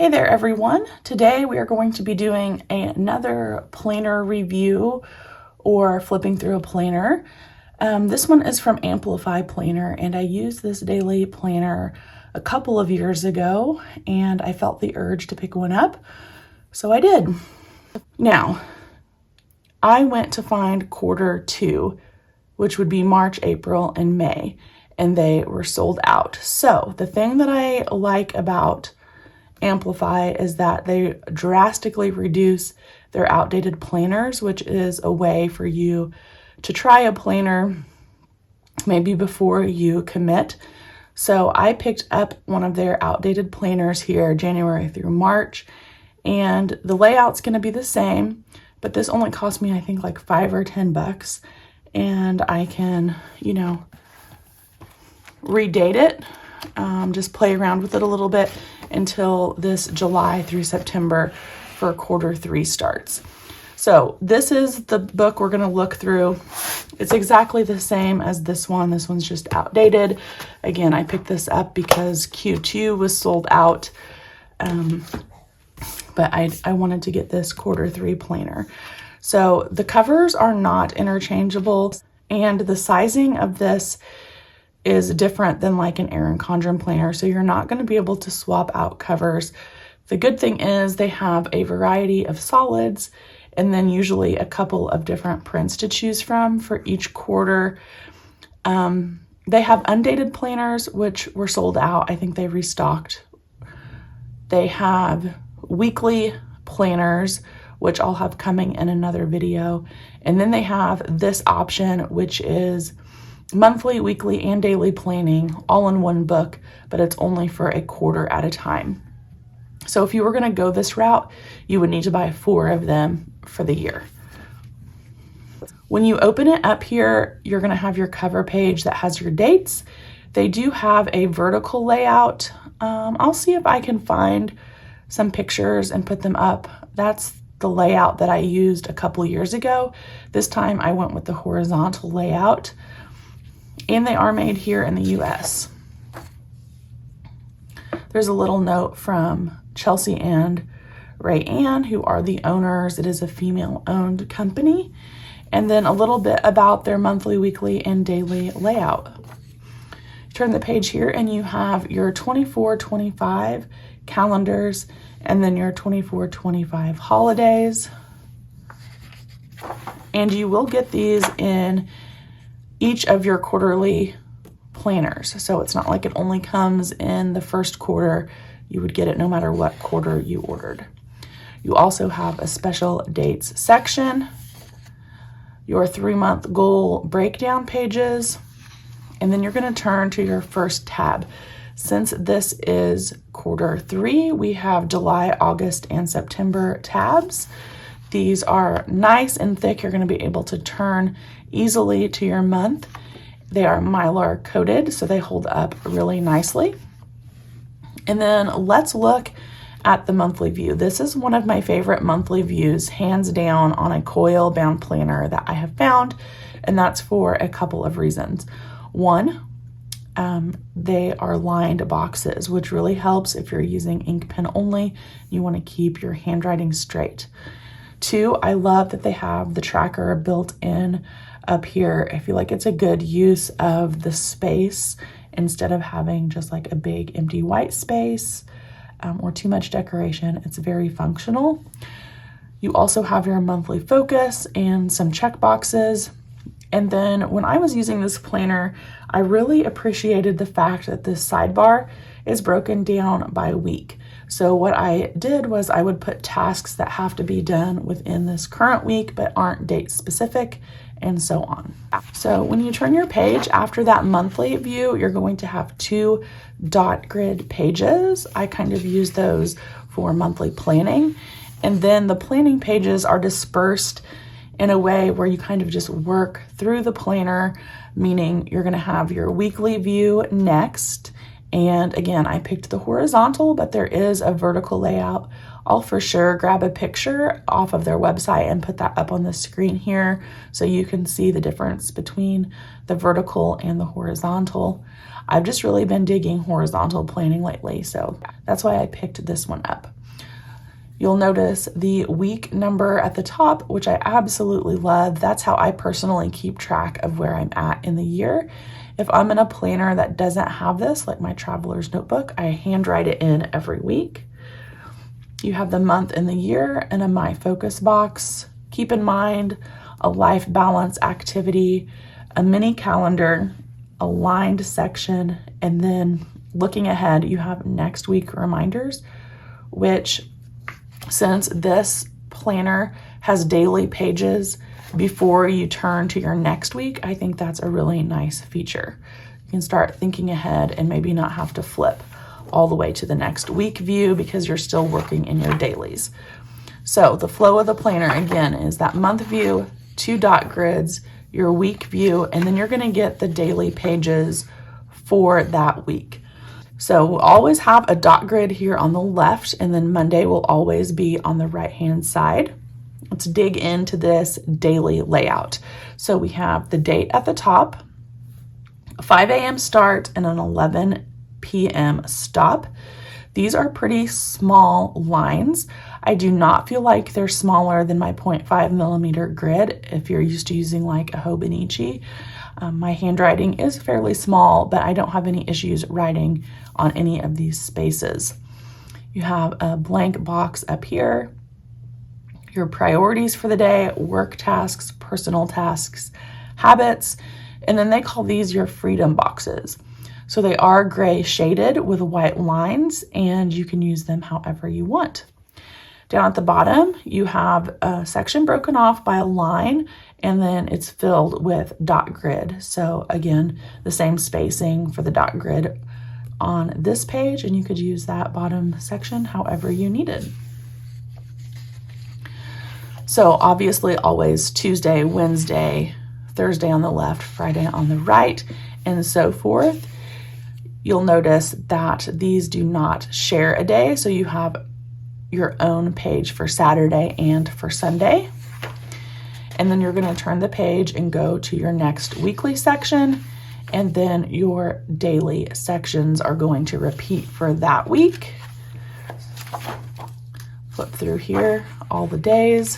Hey there everyone. Today we are going to be doing another planner review or flipping through a planner. This one is from Amplify Planner, and I used this daily planner a couple of years ago and I felt the urge to pick one up, so I did. Now, I went to find quarter two, which would be March, April, and May, and they were sold out. So the thing that I like about Amplify is that they drastically reduce their outdated planners, which is a way for you to try a planner maybe before you commit. So I picked up one of their outdated planners here, January through March, and the layout's going to be the same, but this only cost me, I think, like $5 or $10, and I can, redate it, just play around with it a little bit until this July through September for quarter three starts. So this is the book we're going to look through. It's exactly the same as this one. This one's just outdated. Again, I picked this up because Q2 was sold out, but I wanted to get this quarter three planner. So the covers are not interchangeable, and the sizing of this is different than like an Erin Condren planner, so you're not going to be able to swap out covers. The good thing is they have a variety of solids and then usually a couple of different prints to choose from for each quarter. They have undated planners, which were sold out. I think they restocked. They have weekly planners, which I'll have coming in another video. And then they have this option, which is monthly, weekly, and daily planning all in one book, but it's only for a quarter at a time. So if you were going to go this route, you would need to buy 4 of them for the year. When you open it up here, you're going to have your cover page that has your dates. They do have a vertical layout. I'll see if I can find some pictures and put them up. That's the layout that I used a couple years ago. This time I went with the horizontal layout. And they are made here in the US. There's a little note from Chelsea and Ray Ann, who are the owners. It is a female-owned company. And then a little bit about their monthly, weekly, and daily layout. Turn the page here and you have your 24-25 calendars and then your 24-25 holidays. And you will get these in each of your quarterly planners. So it's not like it only comes in the first quarter. You would get it no matter what quarter you ordered. You also have a special dates section, your 3-month goal breakdown pages, and then you're going to turn to your first tab. Since this is quarter 3, we have July, August, and September tabs. These are nice and thick. You're going to be able to turn easily to your month. They are Mylar coated, so they hold up really nicely. And then let's look at the monthly view. This is one of my favorite monthly views, hands down, on a coil bound planner that I have found, and that's for a couple of reasons. One, they are lined boxes, which really helps if you're using ink pen only. You want to keep your handwriting straight. 2, I love that they have the tracker built in up here. I feel like it's a good use of the space instead of having just like a big empty white space or too much decoration. It's very functional. You also have your monthly focus and some check boxes. And then when I was using this planner, I really appreciated the fact that this sidebar is broken down by week. So what I did was I would put tasks that have to be done within this current week but aren't date specific, and so on. So when you turn your page, after that monthly view, you're going to have 2 dot grid pages. I kind of use those for monthly planning. And then the planning pages are dispersed in a way where you kind of just work through the planner, meaning you're going to have your weekly view next. And again, I picked the horizontal, but there is a vertical layout. I'll for sure grab a picture off of their website and put that up on the screen here so you can see the difference between the vertical and the horizontal. I've just really been digging horizontal planning lately, so that's why I picked this one up. You'll notice the week number at the top, which I absolutely love. That's how I personally keep track of where I'm at in the year. If I'm in a planner that doesn't have this, like my Traveler's Notebook, I handwrite it in every week. You have the month and the year and a My Focus box. Keep in mind a life balance activity, a mini calendar, a lined section, and then looking ahead, you have next week reminders, which since this planner has daily pages before you turn to your next week, I think that's a really nice feature. You can start thinking ahead and maybe not have to flip all the way to the next week view because you're still working in your dailies. So the flow of the planner, again, is that month view, 2 dot grids, your week view, and then you're going to get the daily pages for that week. So we'll always have a dot grid here on the left, and then Monday will always be on the right-hand side. Let's dig into this daily layout. So we have the date at the top, 5 a.m. start, and an 11 p.m. stop. These are pretty small lines. I do not feel like they're smaller than my 0.5 millimeter grid if you're used to using like a Hobonichi. My handwriting is fairly small, but I don't have any issues writing on any of these spaces. You have a blank box up here, your priorities for the day, work tasks, personal tasks, habits, and then they call these your freedom boxes. So they are gray shaded with white lines, and you can use them however you want. Down at the bottom, you have a section broken off by a line, and then it's filled with dot grid. So again, the same spacing for the dot grid on this page, and you could use that bottom section however you needed. So obviously always Tuesday, Wednesday, Thursday on the left, Friday on the right, and so forth. You'll notice that these do not share a day, so you have your own page for Saturday and for Sunday. And then you're going to turn the page and go to your next weekly section, and then your daily sections are going to repeat for that week. Flip through here, all the days,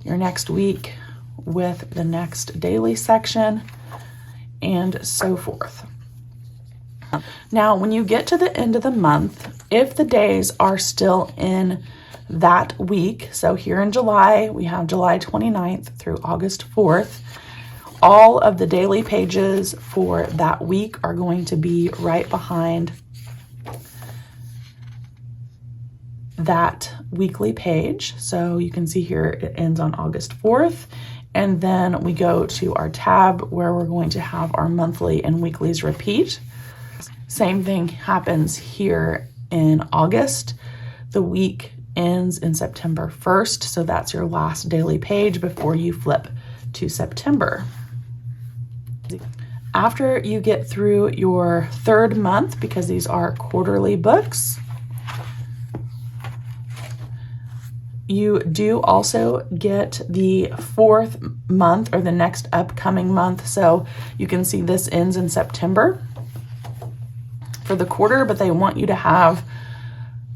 your next week with the next daily section, and so forth. Now, when you get to the end of the month, if the days are still in that week, so here in July, we have July 29th through August 4th, all of the daily pages for that week are going to be right behind that weekly page. So you can see here it ends on August 4th. And then we go to our tab where we're going to have our monthly and weeklies repeat. Same thing happens here in August. The week ends in September 1st, so that's your last daily page before you flip to September. After you get through your third month, because these are quarterly books, you do also get the fourth month or the next upcoming month. So you can see this ends in September for the quarter, but they want you to have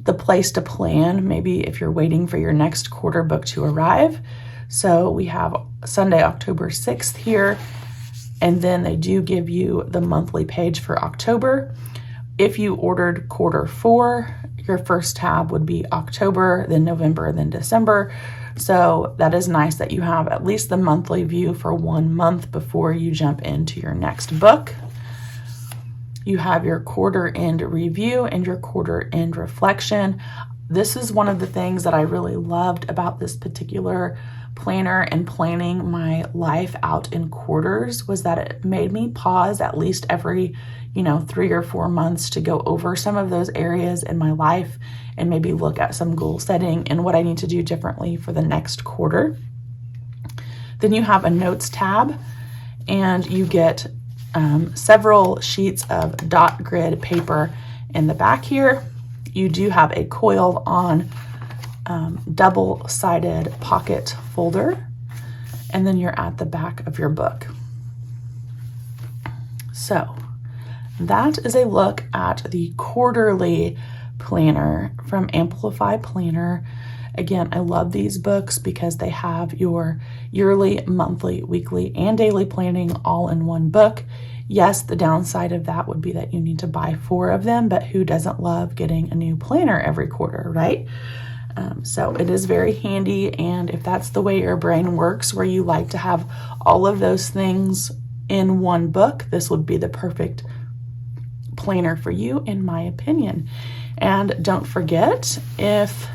the place to plan, maybe if you're waiting for your next quarter book to arrive. So we have Sunday, October 6th here, and then they do give you the monthly page for October. If you ordered quarter 4, your first tab would be October, then November, then December. So that is nice that you have at least the monthly view for 1 month before you jump into your next book. You have your quarter end review and your quarter end reflection. This is one of the things that I really loved about this particular planner and planning my life out in quarters was that it made me pause at least every 3 or 4 months to go over some of those areas in my life and maybe look at some goal setting and what I need to do differently for the next quarter. Then you have a notes tab, and you get several sheets of dot grid paper in the back here. You do have a coiled on double-sided pocket folder, and then you're at the back of your book. So that is a look at the quarterly planner from Amplify Planner. Again, I love these books because they have your yearly, monthly, weekly, and daily planning all in one book. Yes, the downside of that would be that you need to buy 4 of them, but who doesn't love getting a new planner every quarter, right? So it is very handy, and if that's the way your brain works, where you like to have all of those things in one book, this would be the perfect planner for you, in my opinion. And don't forget, if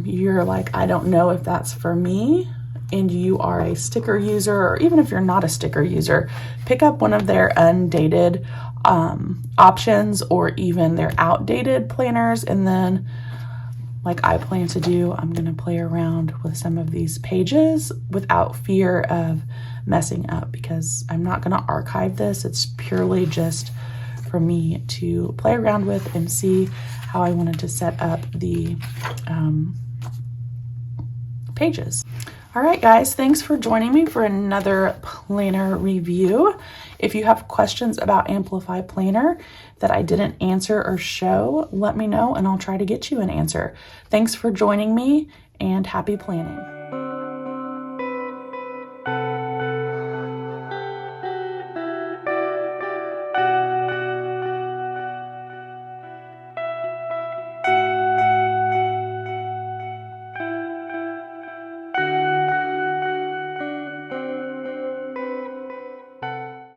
you're like, I don't know if that's for me, and you are a sticker user, or even if you're not a sticker user, pick up one of their undated options, or even their outdated planners, and then, like I plan to do, I'm going to play around with some of these pages without fear of messing up, because I'm not going to archive this. It's purely just for me to play around with and see how I wanted to set up the pages. All right, guys, thanks for joining me for another planner review. If you have questions about Amplify Planner that I didn't answer or show, let me know and I'll try to get you an answer. Thanks for joining me, and happy planning.